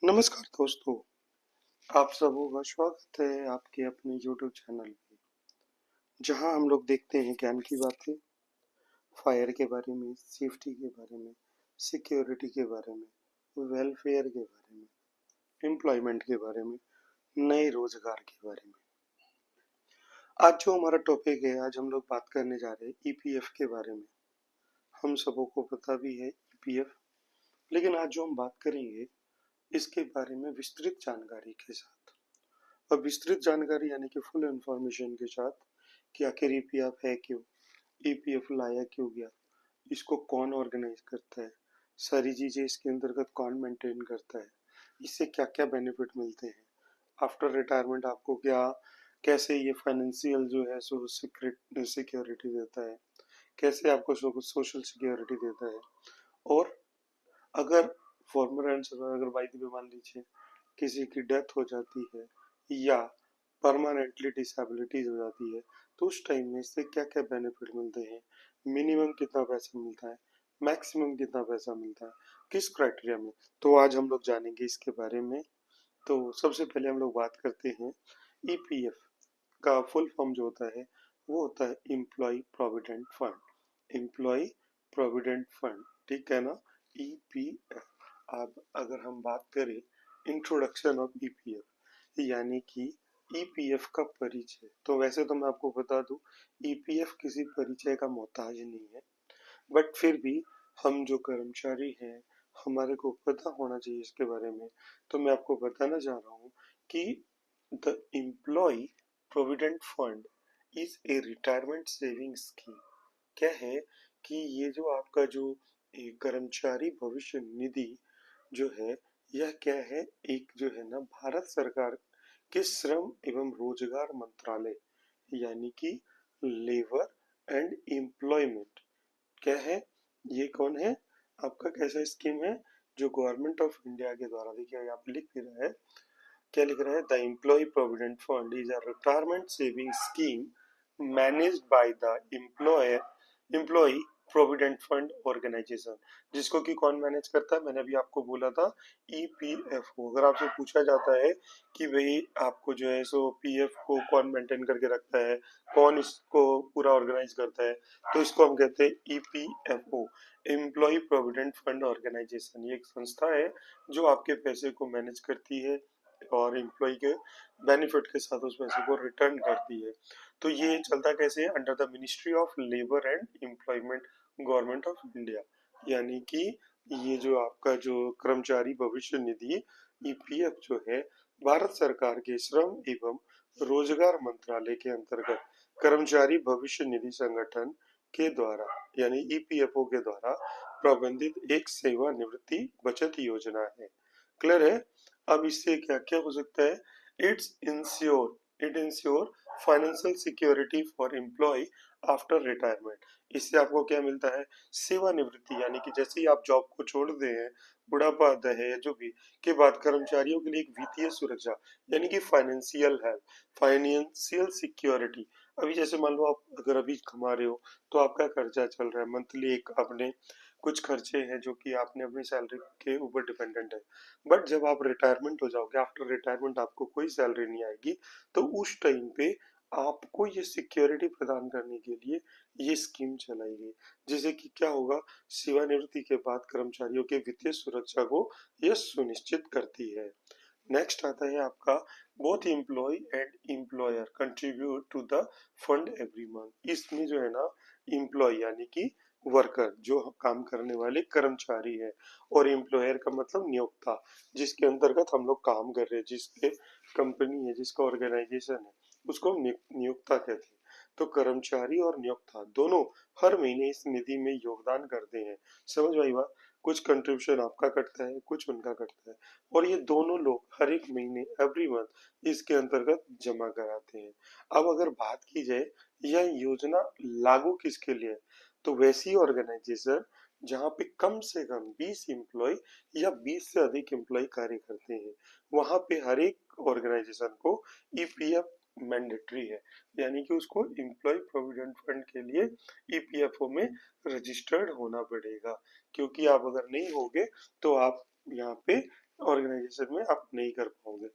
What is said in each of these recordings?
नमस्कार दोस्तों, आप सबों का स्वागत है आपके अपने YouTube चैनल पे, जहां हम लोग देखते हैं ज्ञान की बातें, फायर के बारे में, सेफ्टी के बारे में, सिक्योरिटी के बारे में, वेलफेयर के बारे में, एम्प्लॉयमेंट के बारे में, नए रोजगार के बारे में। आज जो हमारा टॉपिक है, आज हम लोग बात करने जा रहे हैं ईपीएफ के बारे में। हम सबों को पता भी है ईपीएफ, लेकिन आज जो हम बात करेंगे इसके बारे में विस्तृत जानकारी के साथ। और विस्तृत जानकारी यानी कि फुल इंफॉर्मेशन के साथ कि आखिर ईपीएफ है क्यों, ईपीएफ लाया क्यों गया, इसको कौन ऑर्गेनाइज करता है, सारी चीजें इसके अंतर्गत कौन मेंटेन करता है, इससे क्या क्या बेनिफिट मिलते हैं, आफ्टर रिटायरमेंट आपको क्या, कैसे ये फाइनेंशियल जो है सो सिक्योरिटी देता है, कैसे आपको सोशल सिक्योरिटी देता है। और अगर फॉर्मर आंसर अगर बाई द वे मान लीजिए किसी की डेथ हो जाती है या परमानेंटली डिसेबिलिटीज हो जाती है, तो उस टाइम में इससे क्या क्या बेनिफिट मिलते हैं, मिनिमम कितना पैसा मिलता है, मैक्सिमम कितना पैसा मिलता है, किस क्राइटेरिया में। तो आज हम लोग जानेंगे इसके बारे में। तो सबसे पहले हम लोग बात करते हैं ईपीएफ का फुल फॉर्म जो होता है वो होता है employ provident fund. Employ provident fund, ठीक है ना, ईपीएफ। अब अगर हम बात करें इंट्रोडक्शन ऑफ ईपीएफ यानी कि ईपीएफ का परिचय, तो वैसे तो मैं आपको बता दूं ईपीएफ किसी परिचय का मोहताज नहीं है, बट फिर भी हम जो कर्मचारी हैं हमारे को पता होना चाहिए इसके बारे में। तो मैं आपको बताना चाह रहा हूँ कि the employ provident fund is a retirement saving scheme. क्या है कि ये जो आपका जो कर्मचारी भविष्य निधि जो है, यह क्या है, एक जो है ना भारत सरकार के श्रम एवं रोजगार मंत्रालय यानी कि लेबर एंड एम्प्लॉयमेंट, क्या है, ये कौन है, आपका कैसा स्कीम है जो गवर्नमेंट ऑफ इंडिया के द्वारा, देखिए यहाँ पे लिख भी रहा है, क्या लिख रहा है, the employ provident fund is a retirement saving scheme managed by the employ provident fund organisation. जिसको कि कौन मैनेज करता है, मैंने अभी आपको बोला था ईपीएफओ। अगर आपसे पूछा जाता है कि भाई आपको जो है सो पीएफ को कौन मेंटेन करके रखता है, कौन इसको पूरा ऑर्गेनाइज करता है, तो इसको हम कहते हैं EPFO, employ provident fund organisation. ये एक संस्था है जो आपके पैसे को मैनेज करती है और एम्प्लॉय के बेनिफिट के साथ उस पैसे को रिटर्न करती है। तो ये चलता कैसे है, under the ministry of labour and employment, government of India. यानी कि ये जो आपका जो कर्मचारी भविष्य निधि ईपीएफ जो है भारत सरकार के श्रम एवं रोजगार मंत्रालय के अंतर्गत कर्मचारी भविष्य निधि संगठन के द्वारा यानी ईपीएफओ के द्वारा प्रबंधित एक सेवानिवृत्ति बचत योजना है। क्लियर है। अब इससे क्या क्या हो सकता है, it insure financial security for employ after retirement. इससे आपको क्या मिलता है, सेवानिवृत्ति, यानी कि जैसे ही आप जॉब को छोड़ते हैं, बुढ़ापा आता है या जो भी, के बाद कर्मचारियों के लिए एक वित्तीय सुरक्षा यानी कि फाइनेंशियल हेल्थ, फाइनेंशियल सिक्योरिटी। अभी जैसे मान लो आप अगर अभी कमा रहे हो तो आपका खर्चा चल रहा है मंथली, एक अपने कुछ खर्चे हैं जो कि आपने अपनी सैलरी के ऊपर डिपेंडेंट है। बट जब आप रिटायरमेंट हो जाओगे, आफ्टर रिटायरमेंट आपको कोई सैलरी नहीं आएगी, तो उस टाइम पे आपको ये सिक्योरिटी प्रदान करने के लिए ये स्कीम चलाई गई, जिससे कि क्या होगा, सेवानिवृत्ति के बाद कर्मचारियों के वित्तीय सुरक्षा को यह सुनिश्चित करती है। नेक्स्ट आता है आपका, both employ and employer contribute to the fund every month. इसमें जो है ना एम्प्लॉय यानी कि वर्कर, जो काम करने वाले कर्मचारी है, और एम्प्लॉयर का मतलब नियोक्ता, जिसके अंतर्गत हम लोग काम कर रहे हैं, जिसके कंपनी है, जिसका ऑर्गेनाइजेशन है, उसको हम नियोक्ता कहते हैं। तो कर्मचारी और नियोक्ता दोनों हर महीने इस निधि में योगदान करते हैं। समझ में आई बात, कुछ कंट्रीब्यूशन आपका कटता है, कुछ उनका कटता है, और ये दोनों लोग हर एक महीने एवरी मंथ इसके अंतर्गत जमा कराते हैं। अब अगर बात की जाए यह योजना लागू किसके लिए है, तो वैसी ऑर्गेनाइजेशन जहाँ पे कम से कम 20 एम्प्लॉय या 20 से अधिक एम्प्लॉय कार्य करते हैं, वहां पे हर एक ऑर्गेनाइजेशन को ईपीएफ मैंडेटरी है, यानी कि उसको एम्प्लॉय प्रोविडेंट फंड के लिए ईपीएफओ में रजिस्टर्ड होना पड़ेगा। क्योंकि आप अगर नहीं होगे तो आप यहाँ पे ऑर्गेनाइजेशन में आप नहीं कर पाओगे।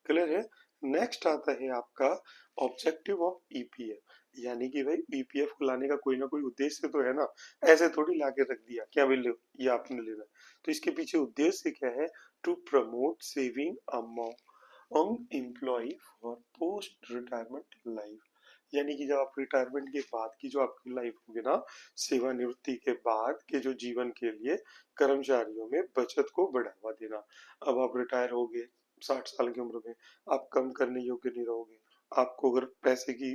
क्लियर है। नेक्स्ट आता है आपका ऑब्जेक्टिव ऑफ ईपीएफ, यानी कि भाई ईपीएफ को लाने का कोई ना कोई उद्देश्य तो है ना, ऐसे थोड़ी लाके रख दिया क्या भाई लो ये आपने लेना है। तो इसके पीछे उद्देश्य क्या है? To promote saving among employ for post retirement life, यानी कि जब आप रिटायरमेंट के बाद की जो आपकी लाइफ होगी ना, सेवानिवृत्ति के बाद के जो जीवन के लिए कर्मचारियों में बचत को बढ़ावा देना। अब आप रिटायर हो गए 60 साल की उम्र में, आप कम करने योग्य नहीं रहोगे, आपको अगर पैसे की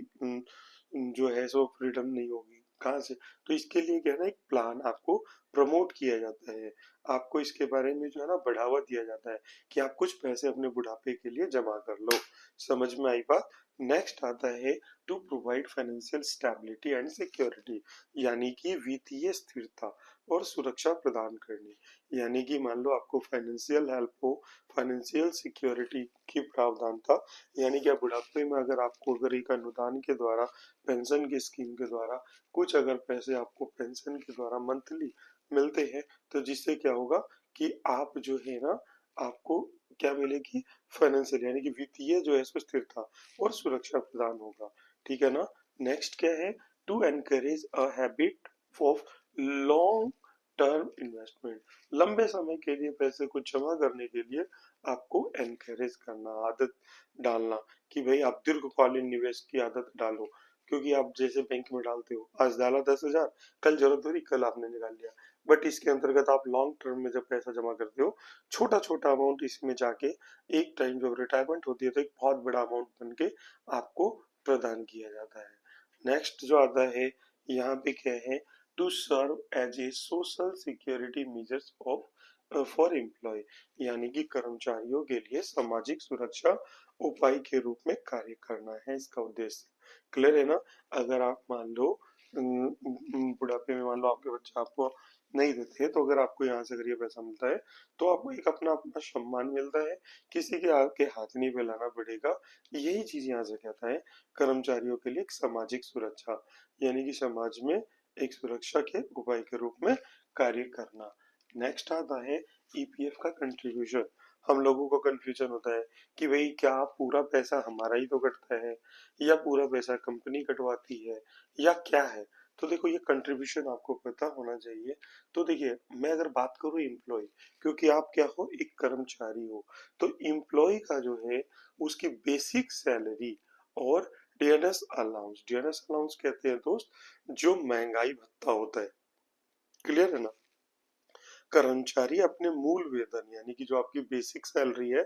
जो है सो फ्रीडम नहीं होगी कहाँ से। तो इसके लिए क्या है ना, एक प्लान आपको प्रमोट किया जाता है, आपको इसके बारे में जो है ना बढ़ावा दिया जाता है कि आप कुछ पैसे अपने बुढ़ापे के लिए जमा कर लो। समझ में आई बात। नेक्स्ट आता है to provide financial stability and security, यानी कि वित्तीय स्थिरता और सुरक्षा प्रदान करनी। यानी कि मान लो आपको फाइनेंशियल हेल्प हो, फाइनेंशियल सिक्योरिटी की प्रावधान था, यानी कि आप बुढ़ापे में अगर आपको अगर एक अनुदान के द्वारा, पेंशन की स्कीम के द्वारा कुछ अगर पैसे आपको पेंशन के द्वारा मंथली मिलते हैं, तो जिससे क्या होगा कि आप जो है ना, आपको क्या मिलेगी? फाइनेंशियल यानी कि वित्तीय जो है स्थिरता और सुरक्षा प्रदान होगा। ठीक है ना। नेक्स्ट क्या है? To encourage a habit of long term investment, लंबे समय के लिए पैसे को जमा करने के लिए आपको एनकरेज करना, आदत डालना कि भाई आप दीर्घकालीन निवेश की आदत डालो। क्योंकि आप जैसे बैंक में डालते हो, आज डाला 10,000, कल जरूरत हो रही कल आपने निकाल लिया, बट इसके अंतर्गत आप लॉन्ग टर्म में जब पैसा जमा करते हो, छोटा छोटा अमाउंट इसमें जाके एक टाइम जब रिटायरमेंट होती है तो एक बहुत बड़ा अमाउंट बन के आपको प्रदान किया जाता है। नेक्स्ट जो आता है यहाँ पे क्या है? To serve as a social security measures of for employ, यानी कि कर्मचारियों के लिए सामाजिक सुरक्षा उपाय के रूप में कार्य करना है इसका उद्देश्य। क्लियर है ना। अगर आप मान लो बुढ़ापे में मान लो आपके बच्चे आपको नहीं देते हैं, तो अगर आपको यहाँ से अगर ये पैसा मिलता है तो आपको एक अपना अपना सम्मान मिलता है, किसी के आगे हाथ नहीं फैलाना पड़ेगा। यही चीज यहाँ से कहता है कर्मचारियों के लिए एक सामाजिक सुरक्षा, यानी कि समाज में एक सुरक्षा के उपाय के रूप में कार्य करना। नेक्स्ट आता है ईपीएफ का कंट्रीब्यूशन। हम लोगों को कंफ्यूजन होता है कि भाई क्या पूरा पैसा हमारा ही तो कटता है, या पूरा पैसा कंपनी कटवाती है, या क्या है। तो देखो ये कंट्रीब्यूशन आपको पता होना चाहिए। तो देखिए मैं अगर बात करूं एम्प्लॉय, क्योंकि आप क्या हो, एक कर्मचारी हो, तो एम्प्लॉय का जो है उसकी बेसिक सैलरी और डीएनएस अलाउंस कहते हैं दोस्त, जो महंगाई भत्ता होता है। क्लियर है ना। कर्मचारी अपने मूल वेतन यानी कि जो आपकी बेसिक सैलरी है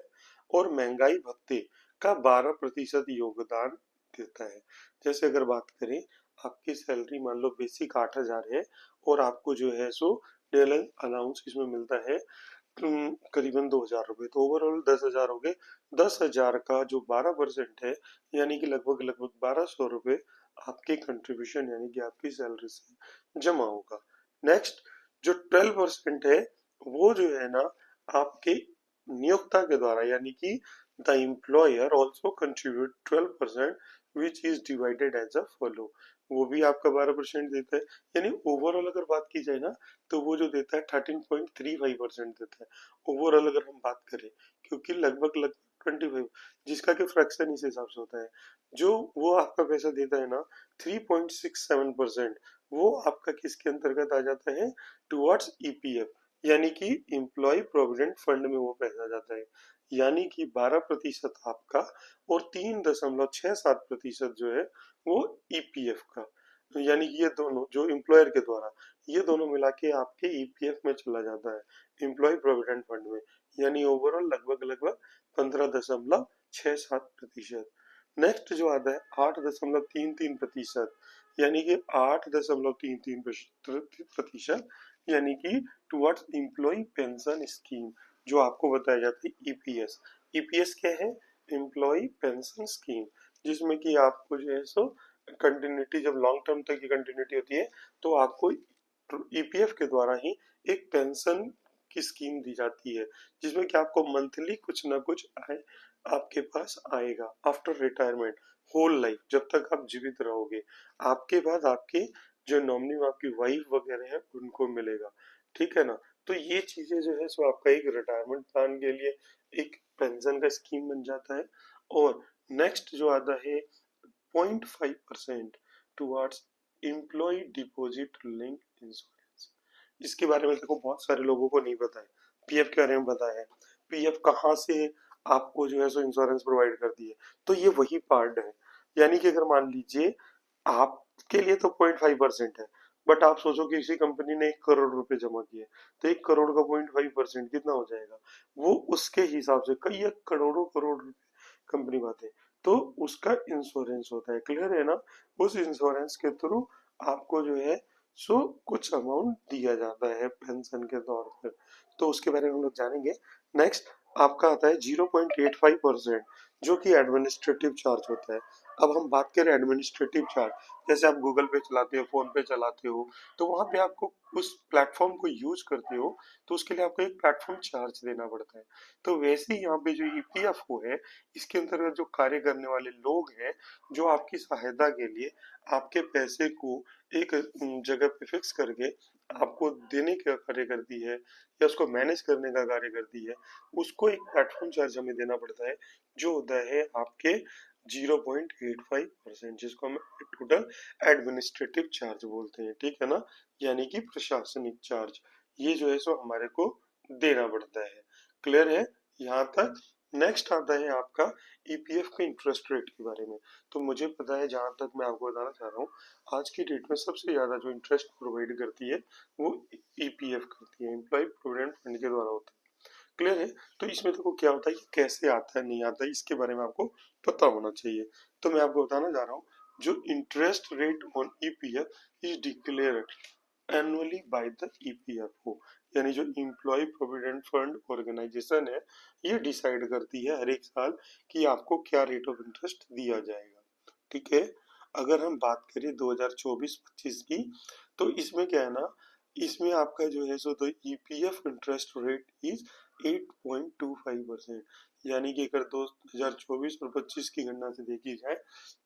और महंगाई भत्ते का 12% योगदान देता है। जैसे अगर बात करें, आपकी सैलरी मान लो बेसिक 8,000 है और आपको जो है सो डेली अलाउंस इसमें मिलता है करीबन 2,000 रुपए, तो ओवरऑल 10,000 हो गए। 10,000 का जो 12% है, यानी कि लगभग लगभग 1,200 रुपए आपके कंट्रीब्यूशन यानी कि आपकी सैलरी से जमा होगा। नेक्स्ट जो 12% है, वो जो है ना आपके नियोक्ता के द्वारा, यानी कि the employer also contribute 12% which is divided as a follow, वो भी आपका 12% देता है। यानी ओवरऑल अगर बात की जाए ना, तो वो जो देता है 13.35% देता है ओवरऑल अगर हम बात करें, क्योंकि लगभग लगभग 25 जिसका कि फ्रैक्शन इस हिसाब से होता है, जो वो आपका पैसा देता है ना 3.67%, वो आपका किसके अंतर्गत आ जाता है? टुवर्ड्स ईपीएफ, यानी कि एम्प्लॉय प्रोविडेंट फंड में वो पैसा जाता है। यानी कि 12% आपका और 3.67% जो है वो ईपीएफ का, तो यानी कि ये दोनों जो एम्प्लॉयर के द्वारा, ये दोनों मिला के आपके ईपीएफ में चला जाता है, एम्प्लॉय प्रोविडेंट फंड में। यानी ओवरऑल लगभग लगभग 15.67%। नेक्स्ट जो आता है 8.33%, यानी कि 8.33%, यानी कि टुवर्ड्स एम्प्लॉय पेंशन स्कीम, जो आपको बताया जाता है ईपीएस। ईपीएस क्या है? एम्प्लॉय पेंशन स्कीम, जिसमें कि आपको जो है सो कंटिन्यूटी, जब लॉन्ग टर्म तक की कंटिन्यूटी होती है, तो आपको ईपीएफ के द्वारा ही एक पेंशन की स्कीम दी जाती है, जिसमें कि आपको मंथली कुछ ना कुछ आय आपके पास आएगा आफ्टर रिटायरमेंट, होल लाइफ जब तक आप जीवित रहोगे। आपके बाद आपके जो नॉमिनी आपकी वाइफ वगैरह है उनको मिलेगा। ठीक है ना। तो ये चीजें जो है सो आपका एक रिटायरमेंट प्लान के लिए एक पेंशन का स्कीम बन जाता है। और नेक्स्ट जो आता है 0.5% towards employ deposit link insurance. इसके बारे में देखो बहुत सारे लोगों को नहीं पता है। पीएफ के बारे में पता है, पीएफ कहाँ से आपको जो है सो इंश्योरेंस प्रोवाइड करती है। तो ये वही पार्ट है, यानी कि अगर मान लीजिए आपके लिए तो 0.5% है, बट आप सोचो कि किसी कंपनी ने 1 करोड़ रुपए जमा किए, तो 1 करोड़ का 0.5% कितना हो जाएगा, वो उसके हिसाब से कई करोड़ों करोड़ रुपए कंपनी बातें, तो उसका इंश्योरेंस होता है। क्लियर है ना? उस इंश्योरेंस के थ्रू आपको जो है सो कुछ अमाउंट दिया जाता है पेंशन के तौर पर। तो उसके बारे में हम लोग जानेंगे। नेक्स्ट आपका आता है 0.85%, जो कि एडमिनिस्ट्रेटिव चार्ज होता है। अब हम बात करें एडमिनिस्ट्रेटिव चार्ज, जैसे आप गूगल पे चलाते हो, फोन पे चलाते हो, तो वहां पे आपको उस प्लेटफॉर्म को यूज करते हो, तो उसके लिए आपको एक प्लेटफॉर्म चार्ज देना पड़ता है। तो वैसे ही यहाँ पे जो ईपीएफओ है, इसके अंतर्गत जो कार्य करने वाले लोग हैं, जो आपकी सहायता के लिए आपके पैसे को एक जगह पे फिक्स करके आपको देने का कार्य करती है या उसको मैनेज करने का कार्य करती है, उसको एक प्लेटफॉर्म चार्ज हमें देना पड़ता है, जो होता है आपके 0.85%, जिसको हम टोटल एडमिनिस्ट्रेटिव चार्ज बोलते हैं। ठीक है ना? यानी कि प्रशासनिक चार्ज, ये जो है सो हमारे को देना पड़ता है। क्लियर है यहाँ तक? नेक्स्ट आता है आपका ईपीएफ के इंटरेस्ट रेट के बारे में। तो मुझे पता है, जहां तक मैं आपको बताना चाह रहा हूँ, आज की डेट में सबसे ज्यादा जो इंटरेस्ट प्रोवाइड करती है वो ईपीएफ करती है, एम्प्लॉय प्रोविडेंट फंड के द्वारा होता है। क्लियर है? तो इसमें देखो क्या होता है कि कैसे आता है नहीं आता है, इसके बारे में आपको पता होना चाहिए। तो मैं आपको बताना जा रहा हूँ, जो interest rate on EPF is declared annually by the EPFO, यानी जो एम्प्लॉय प्रोविडेंट फंड ऑर्गेनाइजेशन है, ये डिसाइड करती है हर एक साल कि आपको क्या रेट ऑफ इंटरेस्ट दिया जाएगा। ठीक है? अगर हम बात करें 2024-25 की, तो इसमें क्या है ना, इसमें आपका जो है सो तो ईपीएफ इंटरेस्ट रेट इज 8.25%, यानी कि अगर 2024 और 25 की गणना से देखी जाए,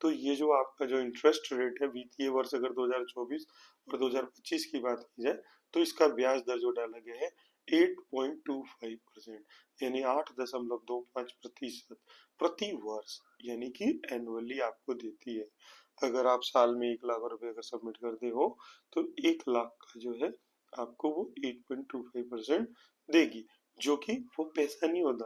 तो ये जो आपका जो इंटरेस्ट रेट है वित्तीय वर्ष अगर 2024 और 2025 की बात की जाए, तो इसका ब्याज दर जो डाला गया है 8.25%, यानी 8.25% प्रति वर्ष, यानी कि एनुअली आपको देती है। अगर आप साल में 1 लाख रुपए अगर सबमिट करते हो, तो 1 लाख का जो है आपको वो 8.25% देगी, जो कि वो पैसा नहीं होता,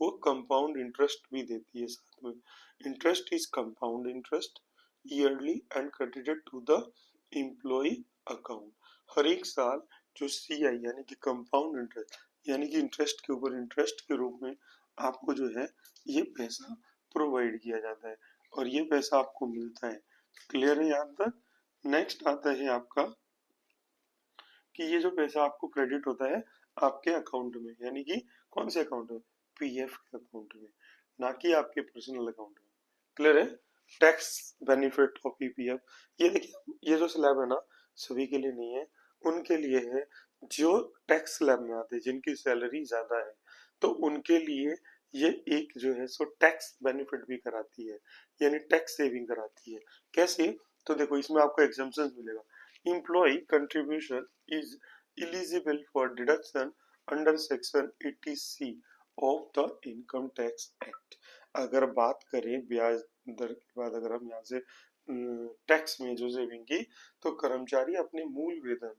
वो कंपाउंड इंटरेस्ट भी देती है साथ में। Interest is compound interest yearly and credited to the employ account. हर एक साल जो सीआई यानी कि कंपाउंड इंटरेस्ट, यानी कि इंटरेस्ट के ऊपर इंटरेस्ट के रूप में आपको जो है ये पैसा प्रोवाइड किया जाता है, और ये पैसा आपको मिलता है। क्लियर है यहाँ तक? नेक्स्ट आता है आपका कि ये जो पैसा आपको क्रेडिट होता है आपके अकाउंट में, यानी कि कौन से अकाउंट में? पीएफ के अकाउंट में, ना कि आपके पर्सनल अकाउंट में। क्लियर है? टैक्स बेनिफिट ऑफ पीपीएफ, ये देखिए, ये जो स्लैब है ना, सभी के लिए नहीं है, उनके लिए है जो टैक्स स्लैब में आते हैं, जिनकी सैलरी ज्यादा है, तो उनके लिए ये एक जो है सो टैक्स बेनिफिट भी कराती है, यानी टैक्स सेविंग कराती है। कैसे? तो देखो, इसमें आपको एग्जम्पशन मिलेगा। Employee contribution is eligible for deduction under section 80C of the Income Tax Act। अगर बात करें ब्याज दर के बाद, अगर हम यहाँ से टैक्स में जो सेविंग की, तो कर्मचारी अपने मूल वेतन,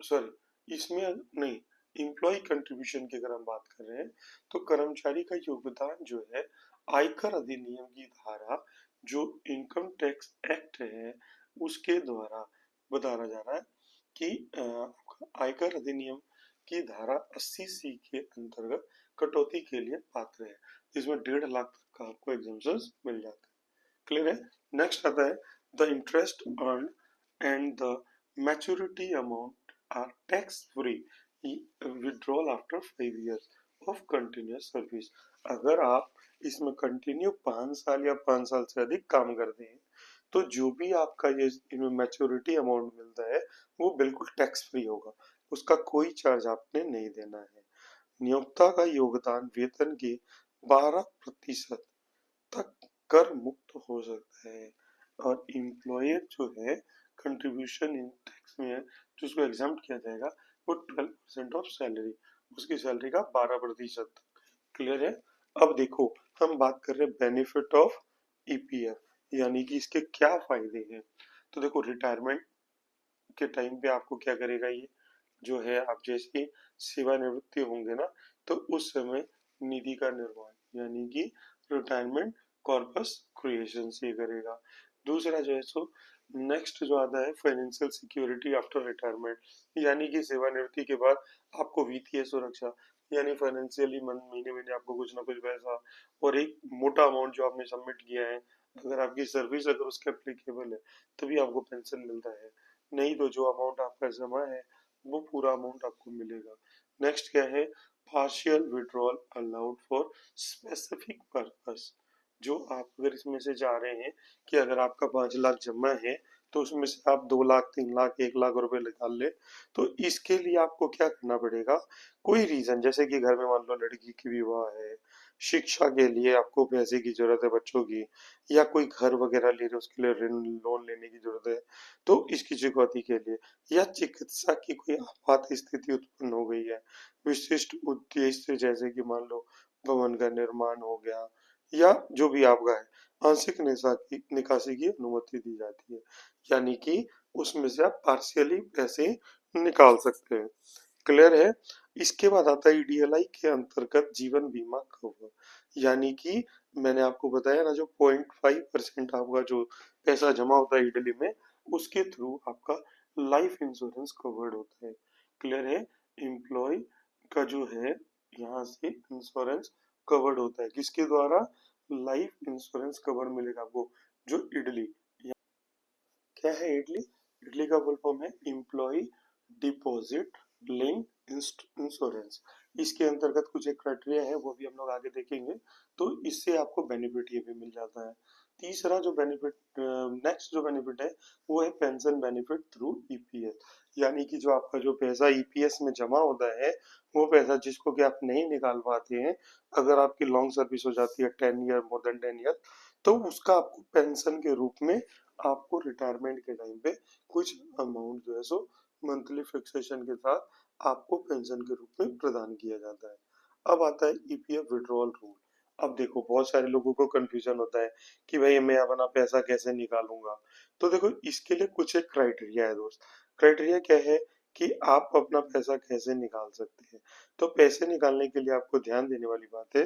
सॉरी इसमें नहीं, इम्प्लॉय कंट्रीब्यूशन की अगर हम बात कर रहे हैं, तो कर्मचारी का योगदान जो है आयकर अधिनियम की धारा, जो इनकम टैक्स एक्ट है, उसके द्वारा बताया जा रहा है कि आयकर अधिनियम की धारा 80C के अंतर्गत कटौती के लिए पात्र है, जिसमें 1.5 लाख तक का आपको एग्जाम्पशन मिल जाता है। क्लियर है? नेक्स्ट आता है the interest earn and the maturity amount are tax free withdrawal after 5 years of continuous service. अगर आप इसमें कंटिन्यू 5 साल या 5 साल से अधिक काम करते हैं, तो जो भी आपका ये इनमें मैच्योरिटी अमाउंट मिलता है, वो बिल्कुल टैक्स फ्री होगा, उसका कोई चार्ज आपने नहीं देना है। नियोक्ता का योगदान वेतन के 12% तक कर मुक्त हो सकता है, और एम्प्लॉयर जो है कंट्रीब्यूशन इन टैक्स में है, जिसको एग्जाम्प्ट किया जाएगा, वो 12% ऑफ सैलरी, उसकी सैलरी का 12%। क्लियर है। अब देखो हम बात कर रहे हैं बेनिफिट ऑफ ईपीएफ, यानी कि इसके क्या फायदे हैं। तो देखो रिटायरमेंट के टाइम पे आपको क्या करेगा ये, जो है आप जैसे सेवानिवृत्ति होंगे ना, तो उस समय निधि का निर्माण यानी कि रिटायरमेंट कॉर्पस क्रिएशन से करेगा। दूसरा जो है सो नेक्स्ट जो आता है फाइनेंशियल सिक्योरिटी आफ्टर रिटायरमेंट, यानी कि सेवानिवृत्ति के बाद आपको वित्तीय सुरक्षा, यानी फाइनेंशियली महीने महीने आपको कुछ ना कुछ पैसा और एक मोटा अमाउंट जो आपने सबमिट किया है, अगर आपकी सर्विस अगर उसके एप्लीकेबल है तभी आपको पेंशन मिलता है, नहीं तो जो अमाउंट आपका जमा है वो पूरा अमाउंट आपको मिलेगा। नेक्स्ट क्या है, partial withdrawal allowed for specific purpose, जो आप अगर इसमें से जा रहे हैं कि अगर आपका 5 लाख जमा है तो उसमें से आप 2 लाख 3 लाख 1 लाख रुपए निकाल ले, तो इसके लिए आपको क्या करना पड़ेगा, कोई रीजन जैसे कि घर में मान लो लड़की की विवाह है, शिक्षा के लिए आपको पैसे की जरूरत है बच्चों की, या कोई घर वगैरह ले रहे हो उसके लिए ऋण लोन लेने की जरूरत है, तो इसकी चुकौती के लिए, या चिकित्सा की कोई आपात स्थिति उत्पन्न हो गई है, विशिष्ट उद्देश्य जैसे कि मान लो भवन का निर्माण हो गया, या जो भी आपका है आंशिक निकासी की अनुमति दी जाती है, यानी कि उसमें से आप पार्शियली पैसे निकाल सकते हैं। क्लियर है। इसके बाद आता है ईडीएलआई के अंतर्गत जीवन बीमा कवर, यानी कि मैंने आपको बताया ना जो 0.5% आपका जो पैसा जमा होता है ईडीएलआई में, उसके थ्रू आपका लाइफ इंश्योरेंस कवर्ड होता है। क्लियर है। एम्प्लॉय का जो है यहाँ से इंश्योरेंस कवर्ड होता है, किसके द्वारा, लाइफ इंश्योरेंस कवर मिलेगा आपको। जो इडली, क्या है इडली, इडली का फुल फॉर्म है एम्प्लॉय डिपॉजिट लिंक इंश्योरेंस। इसके अंतर्गत कुछ एक क्राइटेरिया है वो भी हम लोग आगे देखेंगे, तो इससे आपको बेनिफिट ये भी मिल जाता है। तीसरा जो बेनिफिट, नेक्स्ट जो बेनिफिट है वो है पेंशन बेनिफिट थ्रू ईपीएस, यानी कि जो आपका जो पैसा ईपीएस में जमा होता है वो पैसा जिसको कि आप नहीं निकाल पाते हैं, अगर आपकी लॉन्ग सर्विस हो जाती है 10 ईयर, मोर देन 10 ईयर, तो उसका आपको पेंशन के रूप में आपको रिटायरमेंट के टाइम पे कुछ अमाउंट जो है सो मंथली फिक्सेशन के साथ आपको पेंशन के रूप में प्रदान किया जाता है। अब आता है ईपीएफ विड्रॉल रूल। अब देखो बहुत सारे लोगों को कंफ्यूजन होता है कि भाई मैं अपना पैसा कैसे निकालूंगा, तो देखो इसके लिए कुछ एक क्राइटेरिया है दोस्त। क्राइटेरिया क्या है कि आप अपना पैसा कैसे निकाल सकते हैं। तो पैसे निकालने के लिए आपको ध्यान देने वाली बात है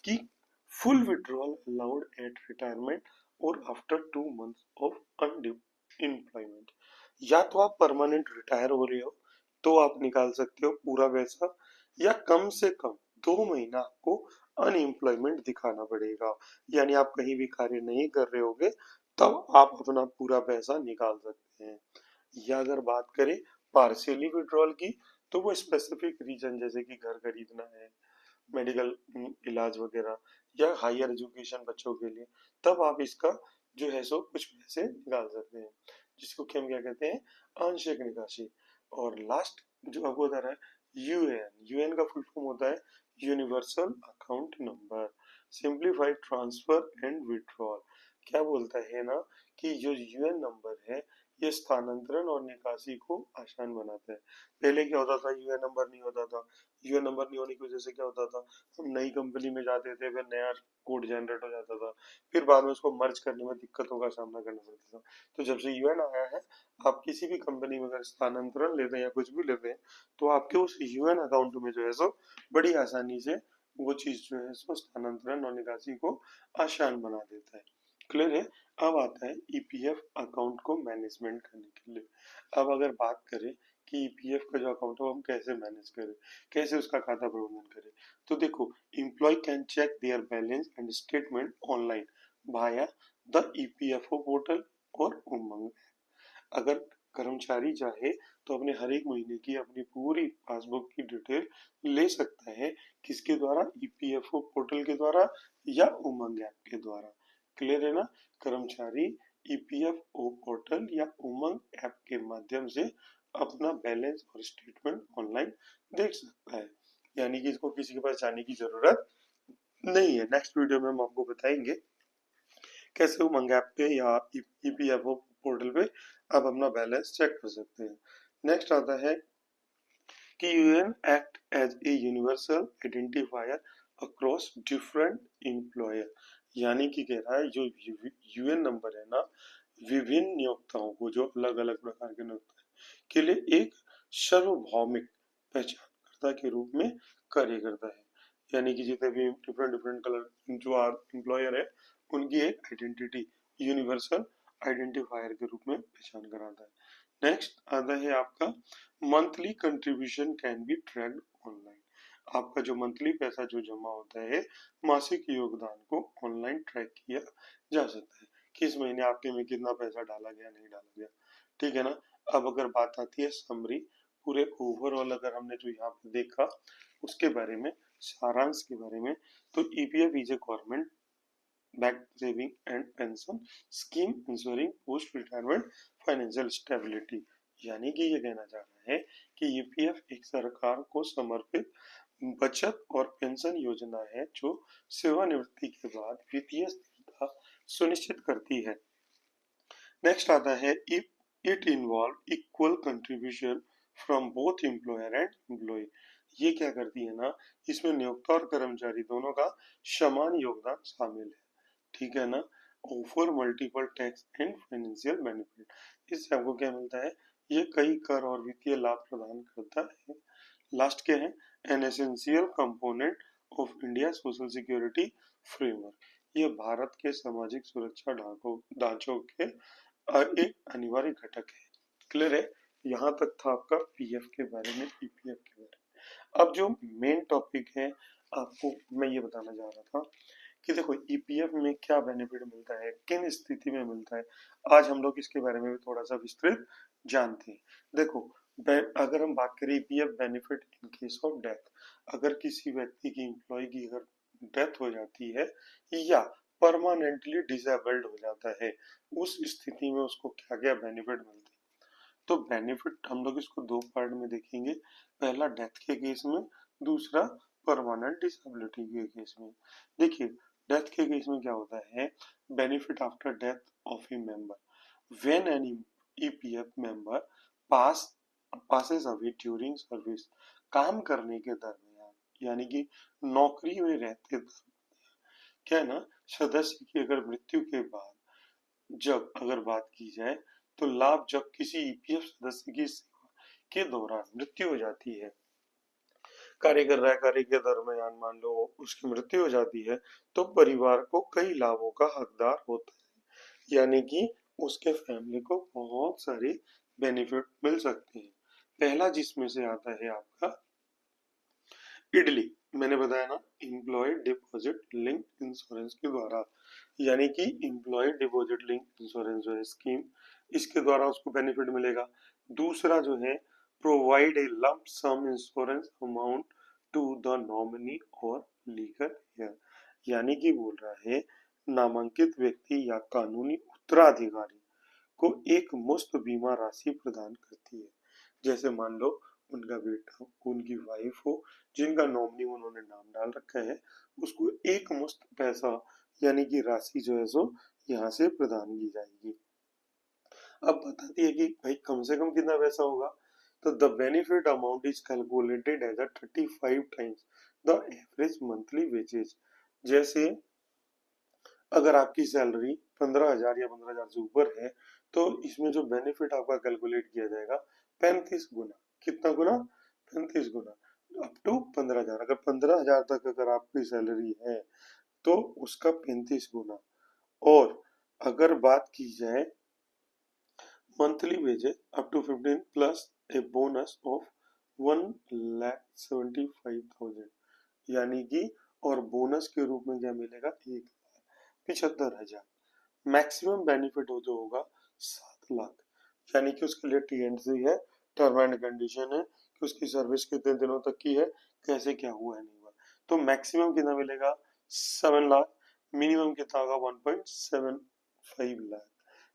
कि full withdrawal allowed at retirement और आफ्टर 2 मंथ्स ऑफ अनएम्प्लॉयमेंट, या तो आप परमानेंट रिटायर हो रहे हो तो आप निकाल सकते हो पूरा पैसा, या कम से कम 2 महीना आपको अनएम्प्लॉयमेंट दिखाना पड़ेगा, यानी आप कहीं भी कार्य नहीं कर रहे होगे तब आप अपना पूरा पैसा निकाल सकते हैं। या अगर बात करें पार्शियली विड्रॉल की, तो वो स्पेसिफिक रीजन जैसे कि घर खरीदना है, मेडिकल इलाज वगैरह, या हायर एजुकेशन बच्चों के लिए, तब आप इसका जो है सो कुछ पैसे निकाल सकते हैं, जिसको कि हम क्या कहते हैं, आंशिक निकासी। और लास्ट जो आपको बता रहा है यूएन, यूएन का फुल फॉर्म होता है universal account number, simplified transfer and withdrawal. क्या बोलता है ना कि जो यूएन नंबर है ये स्थानांतरण और निकासी को आसान बनाता है। पहले क्या होता था, यूएन नंबर नहीं होता था, यूएन नंबर नहीं होने की वजह से क्या होता था, हम नई कंपनी में जाते थे फिर नया कोड जनरेट हो जाता था, फिर बाद में उसको मर्ज करने में दिक्कतों का सामना करना पड़ता था। तो जब से यूएन आया है, आप किसी भी कंपनी में अगर स्थानांतरण लेते हैं या कुछ भी लेते हैं तो आपके उस यूएन अकाउंट में जो है सो बड़ी आसानी से वो चीज जो है सो स्थानांतरण और निकासी को आसान बना देता है। क्लियर है। अब आता है ईपीएफ अकाउंट को मैनेजमेंट करने के लिए। अब अगर बात करें कि ईपीएफ का जो अकाउंट है वो हम कैसे मैनेज करें, कैसे उसका खाता प्रबंधन करें, तो देखो employ can check their balance and statement online via the EPFO portal और उमंग। अगर कर्मचारी चाहे तो अपने हर एक महीने की अपनी पूरी पासबुक की डिटेल ले सकता है, किसके द्वारा, ईपीएफओ पोर्टल के द्वारा या उमंग ऐप के द्वारा। क्लियर है ना। कर्मचारी ईपीएफओ पोर्टल या उमंग ऐप के माध्यम से अपना बैलेंस और स्टेटमेंट ऑनलाइन देख सकता है, यानी कि इसको किसी के पास जाने की जरूरत नहीं है। नेक्स्ट वीडियो में हम आपको बताएंगे कैसे उमंग ऐप पे या ईपीएफओ पोर्टल पे आप अपना बैलेंस चेक कर सकते हैं। नेक्स्ट आता है कि UN act as a universal identifier across different employer, यानी कि कह रहा है जो यूएन नंबर है ना, विभिन्न नियोक्ताओं को, जो अलग अलग प्रकार के नियोक्ता के लिए एक सार्वभौमिक पहचानकर्ता के रूप में कार्य करता है। यानी कि जितने भी डिफरेंट डिफरेंट कलर जो एम्प्लॉयर है उनकी एक आइडेंटिटी यूनिवर्सल आइडेंटिफायर के रूप में पहचान कराता है। नेक्स्ट आता है आपका monthly contribution can be tracked online. आपका जो मंथली पैसा जो जमा होता है, मासिक योगदान को ऑनलाइन ट्रैक किया जा सकता है, किस महीने आपके में कितना पैसा डाला गया नहीं डाला गया, ठीक है ना। अब अगर बात आती है समरी, पूरे ओवरऑल अगर हमने जो यहाँ पे देखा उसके बारे में, सारांश के बारे में, तो EPF is a government back saving and pension scheme ensuring post retirement financial stability. यानी कि ये कहना चाह रहा है कि ईपीएफ एक सरकार को समर्पित बचत और पेंशन योजना है जो सेवानिवृत्ति के बाद वित्तीय स्थिरता सुनिश्चित करती है। नेक्स्ट आता है it involve equal contribution from both employer and employ. ये क्या करती है ना, इसमें नियोक्ता और कर्मचारी दोनों का समान योगदान शामिल है, ठीक है ना। Offer multiple tax and financial benefit, इससे आपको क्या मिलता है, ये कई कर और वित्तीय लाभ प्रदान करता है। लास्ट क्या है, an essential component of India social security framework, ये भारत के सामाजिक सुरक्षा ढांचों के एक अनिवार्य घटक है। क्लियर है, यहाँ तक था आपका पीएफ के बारे में, ईपीएफ के बारे में। अब जो मेन टॉपिक है आपको मैं ये बताना चाह रहा था कि देखो ईपीएफ में क्या बेनिफिट मिलता है, किन स्थिति में मिलता है, आज हम लोग इसके बारे में भी थोड़ा सा विस्तृत जानते हैं। देखो अगर हम बात करें EPF benefit in case of death, अगर किसी व्यक्ति की एम्प्लॉय की अगर डेथ हो जाती है या परमानेंटली डिसेबल्ड हो जाता है, उस स्थिति में उसको क्या क्या बेनिफिट मिलते हैं। तो बेनिफिट हम लोग इसको दो पार्ट में देखेंगे, पहला डेथ के केस में, दूसरा परमानेंट डिसेबिलिटी के केस में। देखिए डेथ के केस में क्या होता है, benefit after death of A member when an EPF member passes away during service, काम करने के दरमियान, यानी कि नौकरी में रहते क्या है ना, सदस्य की अगर मृत्यु के बाद जब अगर बात की जाए तो लाभ जब किसी ईपीएफ सदस्य की सेवा के दौरान मृत्यु हो जाती है, कार्य कर रहा है, कार्य के दरमियान मान लो उसकी मृत्यु हो जाती है, तो परिवार को कई लाभों का हकदार होता है, यानी कि उसके फैमिली को बहुत सारे बेनिफिट मिल सकते हैं। पहला जिसमें से आता है आपका इडली, मैंने बताया ना, एम्प्लॉय डिपॉजिट लिंक इंश्योरेंस के द्वारा, यानी कि एम्प्लॉय डिपॉजिट लिंक इंश्योरेंस जो है स्कीम, इसके द्वारा उसको बेनिफिट मिलेगा। दूसरा जो है provide a lump sum insurance amount to the nominee और लीगल हेयर, यानी कि बोल रहा है नामांकित व्यक्ति या कानूनी उत्तराधिकारी को एक मुफ्त बीमा राशि प्रदान करती है। जैसे मान लो उनका बेटा, उनकी वाइफ हो, जिनका नॉमिनी उन्होंने नाम डाल रखा है, उसको एक मुश्त पैसा यानी कि राशि जो है सो यहाँ से प्रदान की जाएगी। अब बताती है कि भाई कम से कम कितना पैसा होगा, तो the benefit amount is calculated as 35 times the average monthly wages. जैसे अगर आपकी सैलरी 15,000 या 15,000 से ऊपर है, तो इसमें जो बेनिफिट आपका कैलकुलेट किया जाएगा 35 गुना, कितना गुना, 35 गुना, अप टू 15,000। अगर 15,000 तक अगर आपकी सैलरी है तो उसका 35 गुना। और अगर बात की जाए monthly wages up to 15 plus a bonus of 1,75,000, यानी कि और बोनस के रूप में क्या मिलेगा, 1,75,000। मैक्सिमम बेनिफिट हो जो होगा 7 लाख, यानी कि उसके लिए टीएनसी है, टर्म एंड कंडीशन है कि उसकी सर्विस कितने दिनों तक की है, कैसे क्या हुआ है नहीं हुआ। तो मैक्सिमम कितना मिलेगा 7 लाख, मिनिमम कितना होगा 1.75 लाख,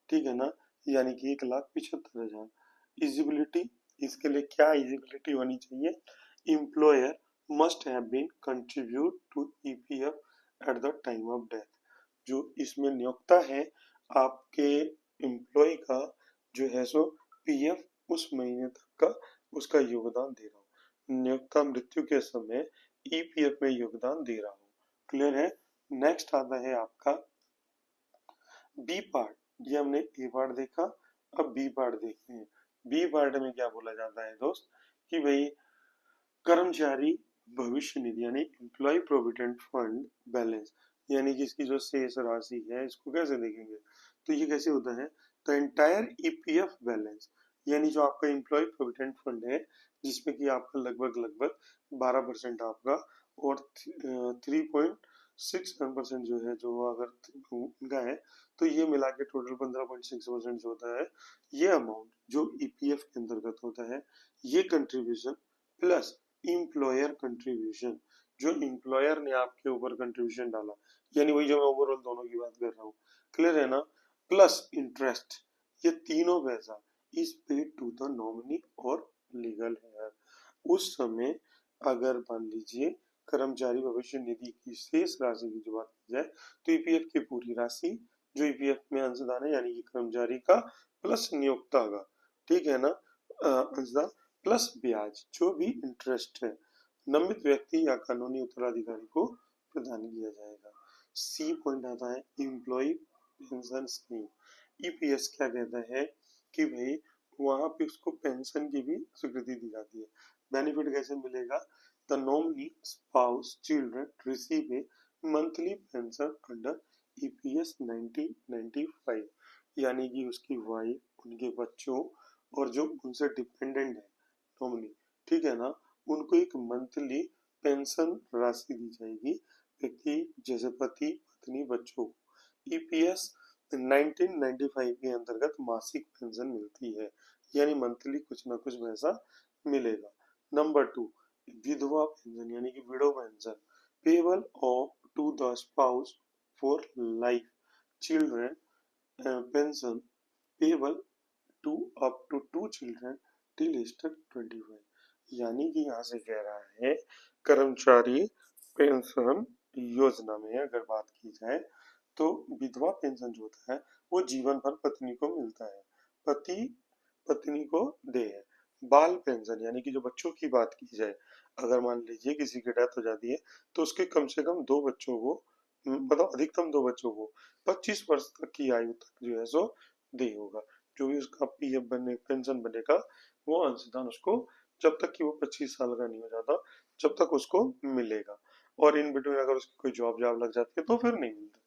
ठीक है ना, यानी कि 1,75,000। इजिबिलिटी, इसके लिए क्या इजिबिलिटी होनी चाहिए, employer must have been contribute to EPF at the time of death. जो इसमें नियोक्ता है आपके एम्प्लॉय का जो है सो पीएफ उस महीने तक का उसका योगदान दे रहा हो। नियोक्ता मृत्यु के समय ईपीएफ में योगदान दे रहा हो। क्लियर है। नेक्स्ट आता है आपका बी पार्ट। ये हमने ए पार्ट देखा, अब बी पार्ट देखते हैं। बी पार्ट में क्या बोला जाता है दोस्त कि भाई कर्मचारी भविष्य निधि यानी एम्प्लॉय प्रोविडेंट फंड बैलेंस, यानी कि इसकी जो शेष राशि है इसको कैसे देखेंगे, तो ये कैसे होता है, द एंटायर ईपीएफ बैलेंस, यानी जो आपका एम्प्लॉय प्रोविडेंट फंड है जिसमें कि आपका लगभग 12% आपका और 3.67% जो है जो अगर उनका है, तो ये मिला के टोटल 15.6% जो होता है, ये अमाउंट जो ईपीएफ के अंतर्गत होता है, ये कंट्रीब्यूशन प्लस इम्प्लॉयर कंट्रीब्यूशन, जो इम्प्लॉयर ने आपके ऊपर कंट्रीब्यूशन डाला, यानी वही जो मैं ओवरऑल दोनों की बात कर रहा हूँ, क्लियर है ना, प्लस इंटरेस्ट, ये तीनों पैसा is paid to the nominee और लीगल है। उस समय अगर मान लीजिए कर्मचारी भविष्य निधि की शेष राशि की जो बात की जाए, तो ईपीएफ की पूरी राशि जो ईपीएफ में अंशदान है यानी कि कर्मचारी का प्लस नियोक्ता का, ठीक है ना, अंशदान प्लस ब्याज जो भी इंटरेस्ट है नामित व्यक्ति या कानूनी उत्तराधिकारी को प्रदान किया जाएगा। सी पॉइंट आता है एम्प्लॉय पेंशन स्कीम। ईपीएस क्या कहता है कि भाई वहां पे उसको पेंशन की भी स्वीकृति दी जाती है। बेनिफिट कैसे मिलेगा, the nominee spouse children receive A monthly pension under EPS 1995, यानी कि उसकी वाइफ, उनके बच्चों और जो उनसे डिपेंडेंट है नॉमिनी, ठीक है ना, उनको एक मंथली पेंशन राशि दी जाएगी, व्यक्ति जैसे पति पत्नी बच्चों को ईपीएस 1995 के अंतर्गत मासिक पेंशन मिलती है, यानी मंथली कुछ ना कुछ पैसा मिलेगा। नंबर 2 विधवा पेंशन यानी कि widow pension, payable off to the spouse for life children pension payable to up to 2 children till age तक 25, यानी कि यहाँ से कह रहा है कर्मचारी पेंशन योजना में अगर बात की जाए तो विधवा पेंशन जो होता है वो जीवन भर पत्नी को मिलता है, पति पत्नी को दे है। बाल पेंशन यानी कि जो बच्चों की बात की जाए, अगर मान लीजिए किसी की डेथ हो जाती है तो उसके कम से कम 2 बच्चों को, मतलब अधिकतम 2 बच्चों को 25 वर्ष तक की आयु तक जो है सो दे होगा, जो भी उसका पीएफ बने पेंशन बनेगा वो अंशदान उसको जब तक कि वो 25 साल का नहीं हो जाता जब तक उसको मिलेगा, और इन बिटवीन अगर उसकी कोई जॉब लग जाती है तो फिर नहीं मिलता।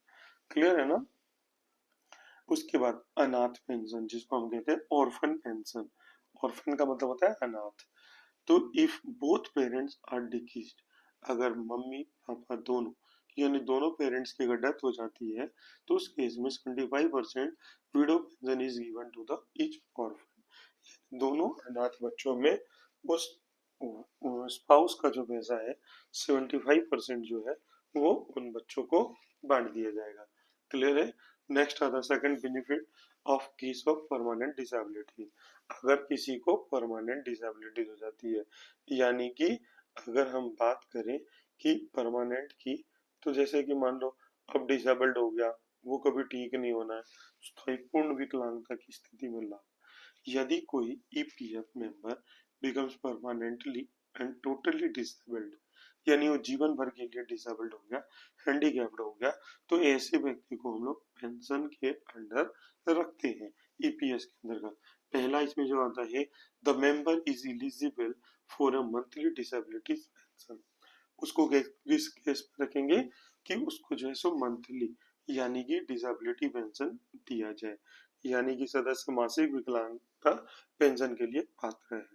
क्लियर है ना। उसके बाद अनाथ पेंशन जिसको हम कहते हैं ऑर्फन पेंशन, ऑर्फन का मतलब होता है अनाथ। तो if both parents are deceased, अगर मम्मी पापा दोनों यानी दोनों पेरेंट्स की अगर डेथ हो जाती है तो उस केस में 75% widow pension is given to the each orphan, दोनों अनाथ बच्चों में उस स्पाउस का जो पैसा है 75% जो है वो उन बच्चों को बांट दिया जाएगा। क्लियर है। नेक्स्ट आता है second benefit of case of permanent disability, अगर किसी को परमानेंट डिसेबिलिटी हो जाती है, यानी कि अगर हम बात करें कि परमानेंट की, तो जैसे कि मान लो अब डिसेबल्ड हो गया, वो कभी ठीक नहीं होना है, स्थायी पूर्ण विकलांगता की स्थिति में ला, यदि कोई EPF member becomes permanently and totally disabled, यानी वो जीवन भर के लिए डिसेबल्ड हो गया, हैंडीकैप्ड हो गया, तो ऐसे व्यक्ति को हम लोग पेंशन के अंडर रखते हैं ईपीएस के अंतर्गत। पहला इसमें जो आता है the member is eligible for a monthly disability pension, उसको किस केस में रखेंगे कि उसको जो है सो मंथली यानी कि डिसेबिलिटी पेंशन दिया जाए, यानी कि सदस्य मासिक विकलांगता पेंशन के लिए पात्र है।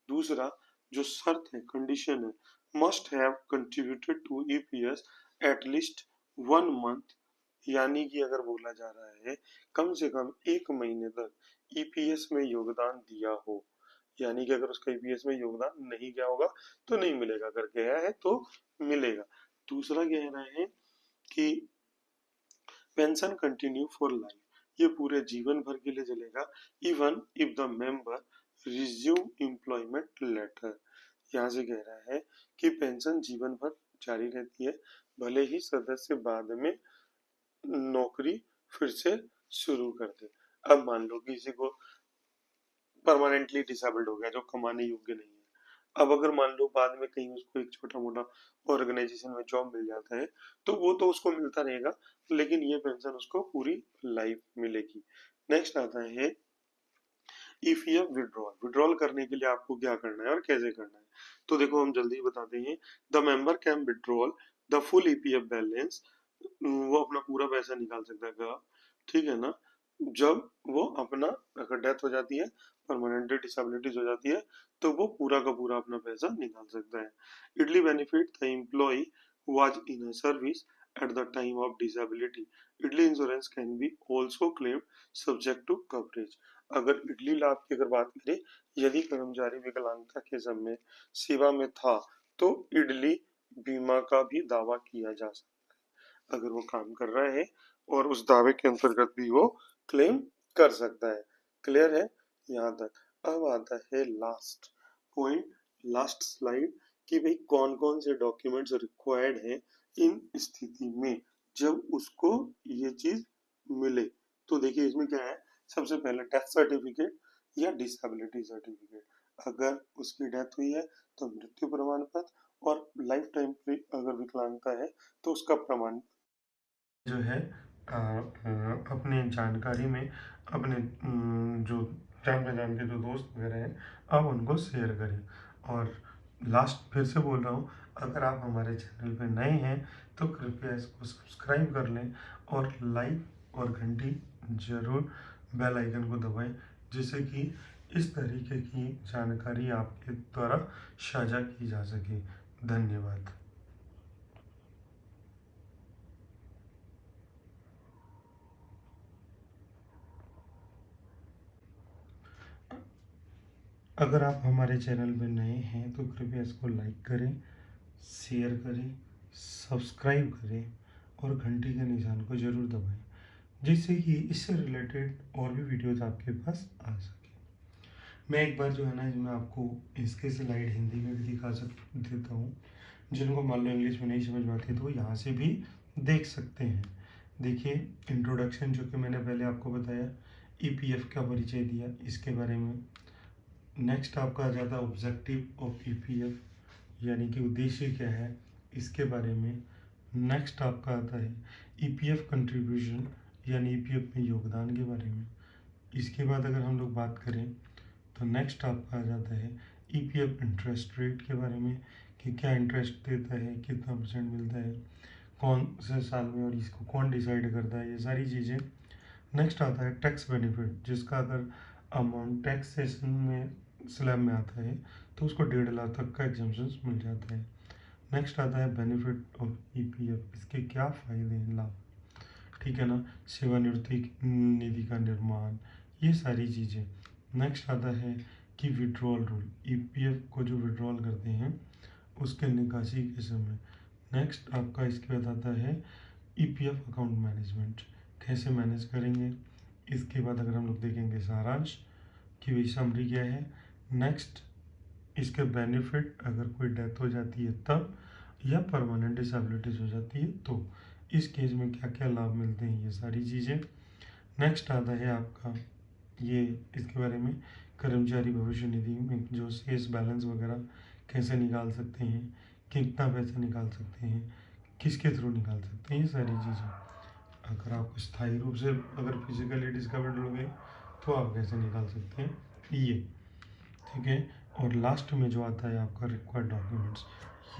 दूसरा जो शर्त है कंडीशन है must have contributed to EPS at least 1 month, यानी कि अगर बोला जा रहा है कम से कम 1 महीने तक ईपीएस में योगदान दिया हो, यानी कि अगर उसका ईपीएस में योगदान नहीं गया होगा तो नहीं मिलेगा, अगर गया है तो मिलेगा। दूसरा कह रहे हैं कि पेंशन कंटिन्यू फॉर लाइफ, ये पूरे जीवन भर के लिए चलेगा, even if the member resume employment later, यहाँ से कह रहा है कि पेंशन जीवन भर जारी रहती है भले ही सदस्य बाद में नौकरी फिर से शुरू कर दे। अब मान लो किसी को परमानेंटली डिसेबल्ड हो गया जो कमाने योग्य नहीं है, अब अगर मान लो बाद में कहीं उसको एक छोटा मोटा ऑर्गेनाइजेशन में जॉब मिल जाता है तो वो तो उसको मिलता रहेगा, लेकिन ये पेंशन उसको पूरी लाइफ मिलेगी। नेक्स्ट आता है ईपीएफ विड्रॉल। विड्रॉल करने के लिए आपको क्या करना है और कैसे करना है, तो देखो हम जल्दी बताते हैं। The member can withdrawal the full EPF balance. वो अपना पूरा पैसा निकाल सकता है, ठीक है ना, जब वो अपना, अगर डेथ हो जाती है, परमानेंट डिसेबिलिटीज हो जाती है, तो वो पूरा का पूरा अपना पैसा निकाल सकता है। EDLI benefit the employ was in a service at the time of disability. EDLI insurance can be also claim subject to coverage. अगर इटली लाभ की अगर बात करें, यदि कर्मचारी विकलांगता के समय सेवा में था तो इटली बीमा का भी दावा किया जा सकता है। अगर वो काम कर रहा है और उस दावे के अंतर्गत भी वो क्लेम कर सकता है। क्लियर है यहाँ तक। अब आता है लास्ट पॉइंट, लास्ट स्लाइड, कि भाई कौन कौन से डॉक्यूमेंट्स रिक्वायर्ड हैं इन स्थिति में जब उसको ये चीज मिले। तो देखिए इसमें क्या है, सबसे पहले डेथ सर्टिफिकेट या डिसेबिलिटी सर्टिफिकेट। अगर उसकी डेथ हुई है तो मृत्यु प्रमाण पत्र, और लाइफ टाइम अगर विकलांगता है तो उसका प्रमाण जो है अपने जानकारी में अपने जो जान पहचान के जो दोस्त वगैरह हैं आप उनको शेयर करें। और लास्ट फिर से बोल रहा हूँ, अगर आप हमारे चैनल पे नए हैं तो कृपया इसको सब्सक्राइब कर लें और लाइक और घंटी जरूर बेल आइकन को दबाएं, जिससे कि इस तरीके की जानकारी आपके द्वारा साझा की जा सके। धन्यवाद। अगर आप हमारे चैनल में नए हैं तो कृपया इसको लाइक करें, शेयर करें, सब्सक्राइब करें और घंटी के निशान को जरूर दबाएं, जिससे कि इससे रिलेटेड और भी वीडियोस आपके पास आ सके। मैं एक बार जो है ना इसमें आपको इसके स्लाइड हिंदी में भी दिखा देता हूँ। जिनको मान लो इंग्लिश में नहीं समझ में आती तो यहाँ से भी देख सकते हैं। देखिए इंट्रोडक्शन जो कि मैंने पहले आपको बताया, ईपीएफ का परिचय दिया इसके बारे में। नेक्स्ट आपका आ जाता है ऑब्जेक्टिव ऑफ ईपीएफ, यानी कि उद्देश्य क्या है इसके बारे में। नेक्स्ट आपका आता है ईपीएफ कंट्रीब्यूशन, यानी ईपीएफ में योगदान के बारे में। इसके बाद अगर हम लोग बात करें तो नेक्स्ट आपका आ जाता है ईपीएफ इंटरेस्ट रेट के बारे में, कि क्या इंटरेस्ट देता है, कितना परसेंट मिलता है, कौन से साल में, और इसको कौन डिसाइड करता है, ये सारी चीज़ें। नेक्स्ट आता है टैक्स बेनिफिट, जिसका अगर अमाउंट टैक्सेशन में स्लैब में आता है तो उसको 1.5 लाख तक का एग्जाम्पन मिल जाता है। नेक्स्ट आता है बेनिफिट ऑफ ईपीएफ, इसके क्या फ़ायदे हैं, लाभ, ठीक है ना, सेवानिवृत्ति निधि का निर्माण, ये सारी चीज़ें। नेक्स्ट आता है कि विड्रॉल रूल, ईपीएफ को जो विड्रॉल करते हैं उसके निकासी के समय। नेक्स्ट आपका इसके बाद आता है ईपीएफ अकाउंट मैनेजमेंट, कैसे मैनेज करेंगे। इसके बाद अगर हम लोग देखेंगे सारांश कि भाई समरी क्या है। नेक्स्ट इसके बेनिफिट, अगर कोई डेथ हो जाती है तब, या परमानेंट डिसेबिलिटीज हो जाती है तो इस केस में क्या क्या लाभ मिलते हैं, ये सारी चीज़ें। नेक्स्ट आता है आपका ये इसके बारे में, कर्मचारी भविष्य निधि में जो शेष बैलेंस वगैरह कैसे निकाल सकते हैं, कितना पैसा निकाल सकते हैं, किसके थ्रू निकाल सकते हैं, ये सारी चीज़ें। अगर आप स्थायी रूप से अगर फिजिकली डिस्कवर्ड हो गए तो आप कैसे निकाल सकते हैं, ये, ठीक है। और लास्ट में जो आता है आपका रिक्वायर्ड डॉक्यूमेंट्स,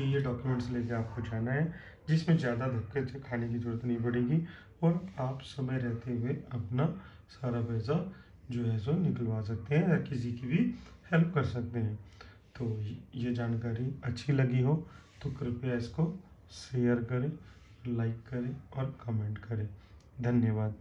ये डॉक्यूमेंट्स लेके आपको जाना है, जिसमें ज़्यादा धक्के खाने की ज़रूरत नहीं पड़ेगी और आप समय रहते हुए अपना सारा पैसा जो है सो निकलवा सकते हैं या किसी की भी हेल्प कर सकते हैं। तो ये जानकारी अच्छी लगी हो तो कृपया इसको शेयर करें, लाइक करें और कमेंट करें। धन्यवाद।